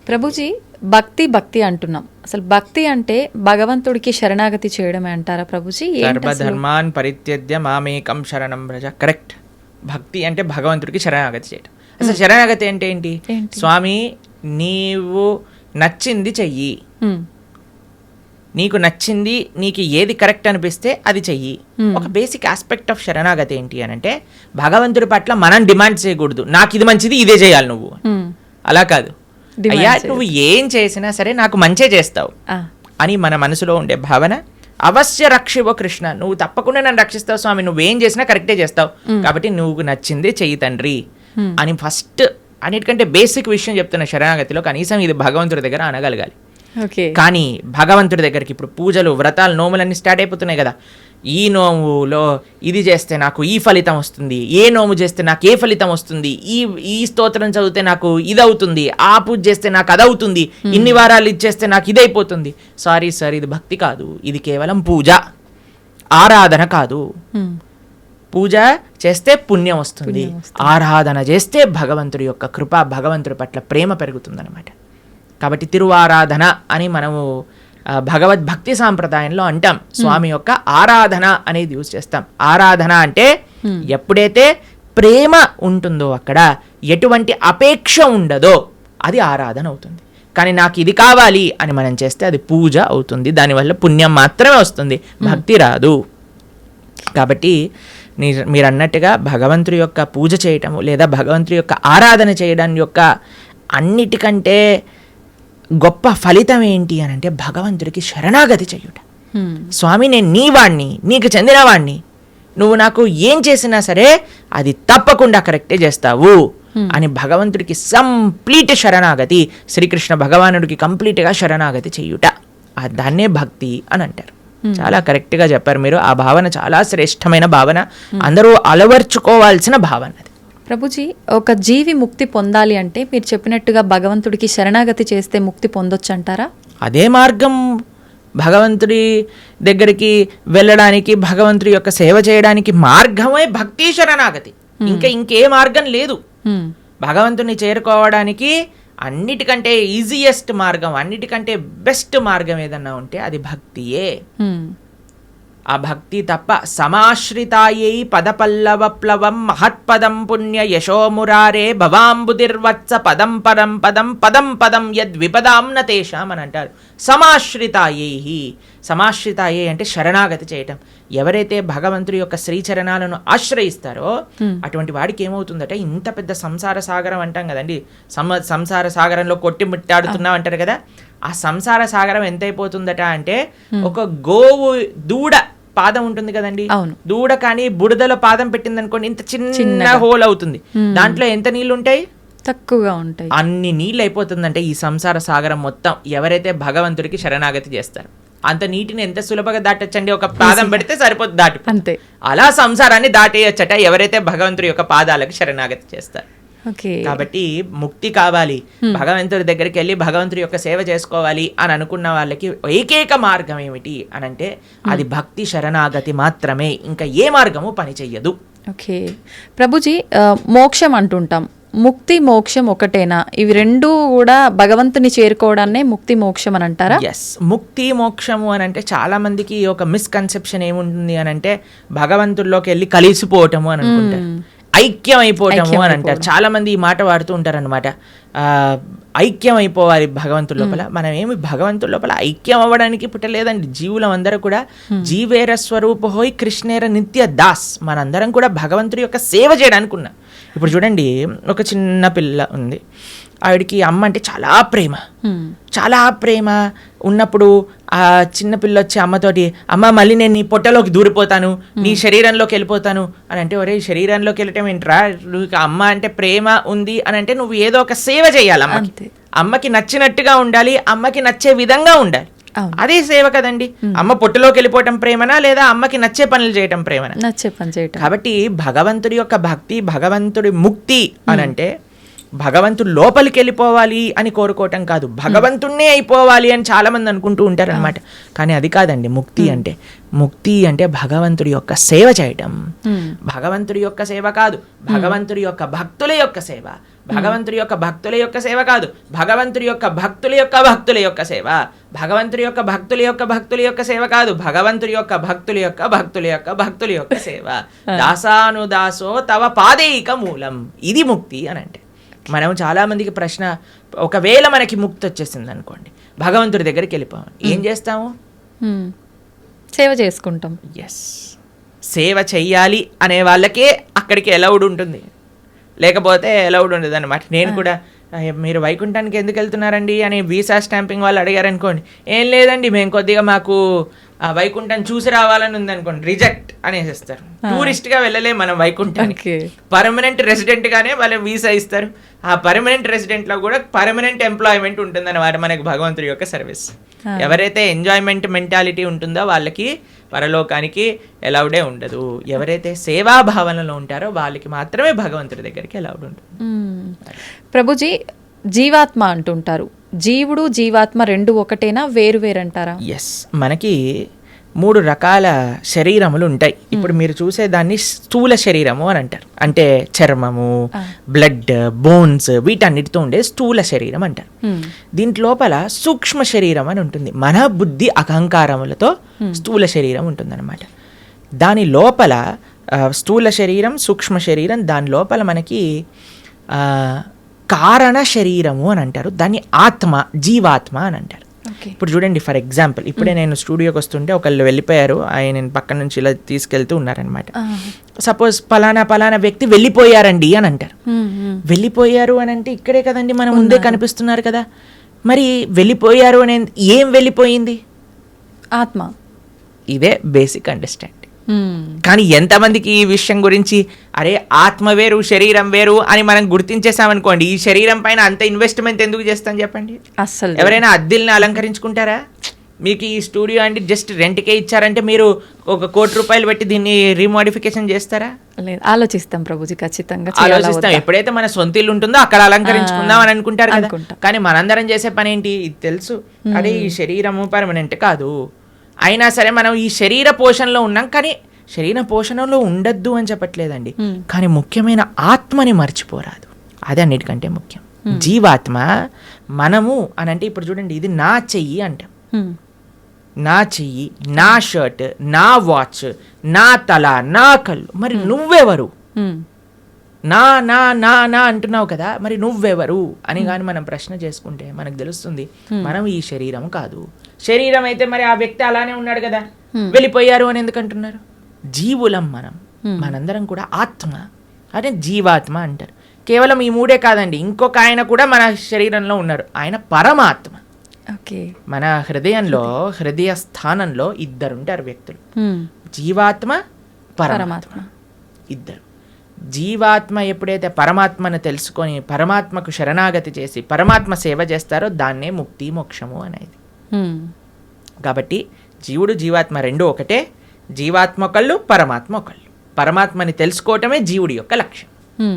ప్రభుజీ, భక్తి భక్తి అంటున్నాం. అసలు భక్తి అంటే భగవంతుడికి శరణాగతి చేయడమే అంటారా ప్రభుజీ? సర్వధర్మాన్ పరిత్యజ్య మామేకం శరణం వ్రజ. కరెక్ట్. భక్తి అంటే భగవంతుడికి శరణాగతి చేయడం. అసలు శరణాగతి అంటే ఏంటి? స్వామి, నీవు నచ్చింది చెయ్యి, నీకు నచ్చింది, నీకు ఏది కరెక్ట్ అనిపిస్తే అది చెయ్యి. ఒక బేసిక్ ఆస్పెక్ట్ ఆఫ్ శరణాగతి ఏంటి అని అంటే, భగవంతుడి పట్ల మనం డిమాండ్ చేయకూడదు, నాకు ఇది మంచిది ఇదే చేయాలి నువ్వు. అలా కాదు, అయ్యా నువ్వు ఏం చేసినా సరే నాకు మంచే చేస్తావు అని మన మనసులో ఉండే భావన. అవశ్య రక్షివో కృష్ణ, నువ్వు తప్పకుండా నన్ను రక్షిస్తావు స్వామి, నువ్వేం చేసినా కరెక్టే చేస్తావు, కాబట్టి నువ్వు నచ్చింది చెయ్యి తండ్రి అని ఫస్ట్ అన్నిటికంటే బేసిక్ విషయం చెప్తున్న శరణాగతిలో. కనీసం ఇది భగవంతుడి దగ్గర అనగలగాలి. కానీ భగవంతుడి దగ్గరికి ఇప్పుడు పూజలు, వ్రతాలు, నోములన్నీ స్టార్ట్ అయిపోతున్నాయి కదా. ఈ నోములో ఇది చేస్తే నాకు ఈ ఫలితం వస్తుంది, ఏ నోము చేస్తే నాకు ఏ ఫలితం వస్తుంది, ఈ స్తోత్రం చదివితే నాకు ఇది అవుతుంది, ఆ పూజ చేస్తే నాకు అది అవుతుంది, ఇన్ని వారాలు ఇచ్చేస్తే నాకు ఇది అయిపోతుంది. సారీ సార్, ఇది భక్తి కాదు, ఇది కేవలం పూజ, ఆరాధన కాదు. పూజ చేస్తే పుణ్యం వస్తుంది, ఆరాధన చేస్తే భగవంతుడి యొక్క కృప, భగవంతుడి పట్ల ప్రేమ పెరుగుతుంది అనమాట. కాబట్టి తిరువారాధన అని మనము భగవద్భక్తి సాంప్రదాయంలో అంటాం. స్వామి యొక్క ఆరాధన అనేది యూజ్ చేస్తాం. ఆరాధన అంటే ఎప్పుడైతే ప్రేమ ఉంటుందో, అక్కడ ఎటువంటి అపేక్ష ఉండదో అది ఆరాధన అవుతుంది. కానీ నాకు ఇది కావాలి అని మనం చేస్తే అది పూజ అవుతుంది, దానివల్ల పుణ్యం మాత్రమే వస్తుంది, భక్తి రాదు. కాబట్టి మీరు అన్నట్టుగా భగవంతుడి యొక్క పూజ చేయటము లేదా భగవంతుడి యొక్క ఆరాధన చేయడం యొక్క అన్నిటికంటే గొప్ప ఫలితం ఏంటి అని అంటే భగవంతుడికి శరణాగతి చేయుట. స్వామి, నేను నీ వాణ్ణి, నీకు చెందినవాణ్ణి, నువ్వు నాకు ఏం చేసినా సరే అది తప్పకుండా కరెక్టే చేస్తావు అని భగవంతుడికి కంప్లీట్ శరణాగతి, శ్రీకృష్ణ భగవానుడికి కంప్లీట్గా శరణాగతి చేయుట, దాన్నే భక్తి అని అంటారు. చాలా కరెక్ట్గా చెప్పారు మీరు. ఆ భావన చాలా శ్రేష్టమైన భావన, అందరూ అలవర్చుకోవాల్సిన భావన. ప్రభుజీ, ఒక జీవి ముక్తి పొందాలి అంటే మీరు చెప్పినట్టుగా భగవంతుడికి శరణాగతి చేస్తే ముక్తి పొందొచ్చు అంటారా? అదే మార్గం. భగవంతుడి దగ్గరికి వెళ్ళడానికి, భగవంతుడి యొక్క సేవ చేయడానికి మార్గమే భక్తి శరణాగతి. ఇంకే మార్గం లేదు. భగవంతుని చేరుకోవడానికి అన్నిటికంటే ఈజియెస్ట్ మార్గం, అన్నిటికంటే బెస్ట్ మార్గం ఏదన్నా ఉంటే అది భక్తియే. ఆ భక్తి తప్ప సమాశ్రితాయై పదపల్లవప్లవం మహత్పదం పుణ్య యశోమురారే భవాంబుదిర్వత్స పదం పరం పదం పదం పదం యద్విపదాం నతేషాం అని అంటారు. సమాశ్రితాయై, సమాశ్రితాయై అంటే శరణాగతి చేయటం. ఎవరైతే భగవంతుడి యొక్క శ్రీచరణాలను ఆశ్రయిస్తారో అటువంటి వాడికి ఏమవుతుందట, ఇంత పెద్ద సంసార సాగరం అంటాం కదండి, సంసార సాగరంలో కొట్టి ముట్టాడుతున్నాం అంటారు కదా, ఆ సంసార సాగరం ఎంత అయిపోతుందట అంటే ఒక గోవు దూడ పాదం ఉంటుంది కదండి, దూడ కానీ బుడదలో పాదం పెట్టింది అనుకోండి, ఇంత చిన్న హోల్ అవుతుంది, దాంట్లో ఎంత నీళ్లు ఉంటాయి? తక్కువగా ఉంటాయి. అన్ని నీళ్ళు అయిపోతుందంటే ఈ సంసార సాగరం మొత్తం ఎవరైతే భగవంతుడికి శరణాగతి చేస్తారు. అంత నీటిని ఎంత సులభంగా దాటొచ్చండి, ఒక పాదం పెడితే సరిపోతుంది, దాటు అంతే. అలా సంసారాన్ని దాటేయచ్చట ఎవరైతే భగవంతుడి యొక్క పాదాలకు శరణాగతి చేస్తారు. కాబట్టి ముక్తి కావాలి, భగవంతుడి దగ్గరికి వెళ్ళి భగవంతుడి యొక్క సేవ చేసుకోవాలి అని అనుకున్న వాళ్ళకి ఏకైక మార్గం ఏమిటి అని అంటే అది భక్తి శరణాగతి మాత్రమే, ఇంకా ఏ మార్గము పని చెయ్యదు. ఓకే ప్రభుజీ, మోక్షం అంటుంటాం, ముక్తి మోక్షం ఒకటేనా? ఇవి రెండు కూడా భగవంతుని చేరుకోవడాన్నే ముక్తి మోక్షం అని అంటారా? ఎస్, ముక్తి మోక్షము అని అంటే చాలా మందికి ఒక మిస్కన్సెప్షన్ ఏముంటుంది అని అంటే భగవంతుల్లోకి వెళ్ళి కలిసిపోవటము అని అనుకుంటారు, ఐక్యం అయిపోవటము అని అంటారు. చాలా మంది ఈ మాట వాడుతూ ఉంటారు అనమాట. ఐక్యం అయిపోవాలి భగవంతుడి లోపల. మనం ఏమి భగవంతుడి లోపల ఐక్యం అవ్వడానికి పుట్టలేదండి. జీవులం అందరూ కూడా జీవేర స్వరూప హోయ్ కృష్ణేర నిత్య దాస్, మనందరం కూడా భగవంతుడి యొక్క సేవ చేయడానికి ఉన్నాం. ఇప్పుడు చూడండి, ఒక చిన్న పిల్ల ఉంది, ఆవిడికి అమ్మ అంటే చాలా ప్రేమ, చాలా ప్రేమ ఉన్నప్పుడు ఆ చిన్నపిల్ల వచ్చి అమ్మతోటి, అమ్మ మళ్ళీ నేను నీ పొట్టలోకి దూరిపోతాను, నీ శరీరంలోకి వెళ్ళిపోతాను అని అంటే, ఒరే శరీరంలోకి వెళ్ళటం ఏంట్రా, నువ్వు అమ్మ అంటే ప్రేమ ఉంది అని అంటే నువ్వు ఏదో ఒక సేవ చేయాలి, అమ్మకి నచ్చినట్టుగా ఉండాలి, అమ్మకి నచ్చే విధంగా ఉండాలి, అదే సేవ కదండి. అమ్మ పొట్టులోకి వెళ్ళిపోవటం ప్రేమనా లేదా అమ్మకి నచ్చే పనులు చేయటం ప్రేమనా? నచ్చే పని చేయటం. కాబట్టి భగవంతుడి యొక్క భక్తి, భగవంతుడి ముక్తి అని అంటే భగవంతుడు లోపలికి వెళ్ళిపోవాలి అని కోరుకోవటం కాదు, భగవంతుణ్ణే అయిపోవాలి అని చాలా మంది అనుకుంటూ ఉంటారు అనమాట. కానీ అది కాదండి ముక్తి అంటే. ముక్తి అంటే భగవంతుడి యొక్క సేవ చేయటం. భగవంతుడి యొక్క సేవ కాదు, భగవంతుడి యొక్క భక్తుల యొక్క సేవ, భగవంతుడి యొక్క భక్తుల యొక్క సేవ కాదు, భగవంతుడి యొక్క భక్తుల యొక్క భక్తుల యొక్క సేవ. భగవంతుడి యొక్క భక్తుల యొక్క భక్తుల యొక్క సేవ కాదు, భగవంతుడి యొక్క భక్తుల యొక్క భక్తుల యొక్క భక్తుల యొక్క సేవ. దాసానుదాసో తవ పాదేయిక మూలం, ఇది ముక్తి అని అంటే. మనం చాలా మందికి ప్రశ్న, ఒకవేళ మనకి ముక్తి వచ్చేసింది అనుకోండి, భగవంతుడి దగ్గరికి వెళ్ళిపోవాలి, ఏం చేస్తాము? సేవ చేసుకుంటాం. ఎస్, సేవ చెయ్యాలి అనే వాళ్ళకే అక్కడికి అలౌడ్ ఉంటుంది, లేకపోతే అలౌడ్ ఉండదు అనమాట. నేను కూడా మీరు వైకుంఠానికి ఎందుకు వెళ్తున్నారండి అని వీసా స్టాంపింగ్ వాళ్ళు అడిగారు అనుకోండి, ఏం లేదండి మేము కొద్దిగా మాకు వైకుంఠం చూసి రావాలని ఉంది అనుకోండి, రిజెక్ట్ అనేసిస్తారు. టూరిస్ట్గా వెళ్ళలేము మనం వైకుంఠానికి, పర్మనెంట్ రెసిడెంట్గానే వాళ్ళు వీసా ఇస్తారు. ఆ పర్మనెంట్ రెసిడెంట్లో కూడా పర్మనెంట్ ఎంప్లాయ్మెంట్ ఉంటుంది అన్నమాట మనకి భగవంతుడి యొక్క సర్వీస్. ఎవరైతే ఎంజాయ్మెంట్ మెంటాలిటీ ఉంటుందో వాళ్ళకి పరలోకానికి ఎలౌడే ఉండదు. ఎవరైతే సేవాభావనలో ఉంటారో వాళ్ళకి మాత్రమే భగవంతుడి దగ్గరికి ఎలౌడ్ ఉంటుంది. ప్రభుజీ, జీవాత్మ అంటుంటారు, జీవుడు జీవాత్మ రెండు ఒకటేనా, వేరు వేరంటారా? ఎస్, మనకి 3 రకాల శరీరములు ఉంటాయి. ఇప్పుడు మీరు చూసే దాన్ని స్థూల శరీరము అని అంటారు. అంటే చర్మము, బ్లడ్, బోన్స్ వీటన్నిటితో ఉండే స్థూల శరీరం అంటారు. దీంట్ లోపల సూక్ష్మ శరీరం అని ఉంటుంది. మన బుద్ధి అహంకారములతో స్థూల శరీరం ఉంటుందన్నమాట. దాని లోపల స్థూల శరీరం, సూక్ష్మ శరీరం, దాని లోపల మనకి కారణ శరీరము అని అంటారు. దాన్ని ఆత్మ, జీవాత్మ అని అంటారు. ఇప్పుడు చూడండి, ఫర్ ఎగ్జాంపుల్ ఇప్పుడే నేను స్టూడియోకి వస్తుంటే ఒకళ్ళు వెళ్ళిపోయారు, ఆయన పక్క నుంచి ఇలా తీసుకెళ్తూ ఉన్నారనమాట. సపోజ్ పలానా వ్యక్తి వెళ్ళిపోయారండి అని అంటారు. వెళ్ళిపోయారు అని అంటే ఇక్కడే కదండి మనం ముందే కనిపిస్తున్నారు కదా. మరి వెళ్ళిపోయారు అని ఏం వెళ్ళిపోయింది? ఆత్మ. ఇదే బేసిక్ అండర్స్టాండింగ్. కానీ ఎంతమందికి ఈ విషయం గురించి, అరే ఆత్మ వేరు శరీరం వేరు అని మనం గుర్తించేసామనుకోండి, ఈ శరీరం పైన అంత ఇన్వెస్ట్మెంట్ ఎందుకు చేస్తాం చెప్పండి? అసలు ఎవరైనా అద్దెల్ని అలంకరించుకుంటారా? మీకు ఈ స్టూడియో అంటే జస్ట్ రెంట్కే ఇచ్చారంటే మీరు ఒక 1 కోటి రూపాయలు పెట్టి దీన్ని రీమోడిఫికేషన్ చేస్తారా? లేదు, ఆలోచిస్తాం ప్రభుజీ, ఖచ్చితంగా ఆలోచిస్తాం. ఎప్పుడైతే మన సొంత ఇల్లు ఉంటుందో అక్కడ అలంకరించుకుందాం అని అనుకుంటారు కదా. కానీ మనందరం చేసే పని ఏంటి? ఇది తెలుసు, అదే ఈ శరీరము పర్మనెంట్ కాదు, అయినా సరే మనం ఈ శరీర పోషణలో ఉన్నాం. కానీ శరీర పోషణలో ఉండద్దు అని చెప్పట్లేదండి, కానీ ముఖ్యమైన ఆత్మని మర్చిపోరాదు. అది అన్నిటికంటే ముఖ్యం. జీవాత్మ మనము అని అంటే, ఇప్పుడు చూడండి, ఇది నా చెయ్యి అంటాం, నా చెయ్యి, నా షర్ట్, నా వాచ్, నా తల, నా కళ్ళు. మరి నువ్వెవరు? నా నా నా నా అంటున్నావు కదా, మరి నువ్వెవరు అని కానీ మనం ప్రశ్న చేసుకుంటే మనకు తెలుస్తుంది, మనం ఈ శరీరం కాదు. శరీరం అయితే మరి ఆ వ్యక్తి అలానే ఉన్నాడు కదా, వెళ్ళిపోయారు అని ఎందుకు అంటున్నారు? జీవులం మనం, మనందరం కూడా ఆత్మ, అదే జీవాత్మ అంటారు. కేవలం ఈ 3 కాదండి, ఇంకొక ఆయన కూడా మన శరీరంలో ఉన్నారు, ఆయన పరమాత్మ. మన హృదయంలో, హృదయ స్థానంలో 2 ఉంటారు వ్యక్తులు, జీవాత్మ, పరమాత్మ, 2. జీవాత్మ ఎప్పుడైతే పరమాత్మను తెలుసుకొని పరమాత్మకు శరణాగతి చేసి పరమాత్మ సేవ చేస్తారో దాన్నే ముక్తి మోక్షము అనేది. కాబట్టి జీవుడు జీవాత్మ 2 ఒకటే. జీవాత్మ ఒకళ్ళు, పరమాత్మ ఒకళ్ళు. పరమాత్మని తెలుసుకోవటమే జీవుడి యొక్క లక్ష్యం.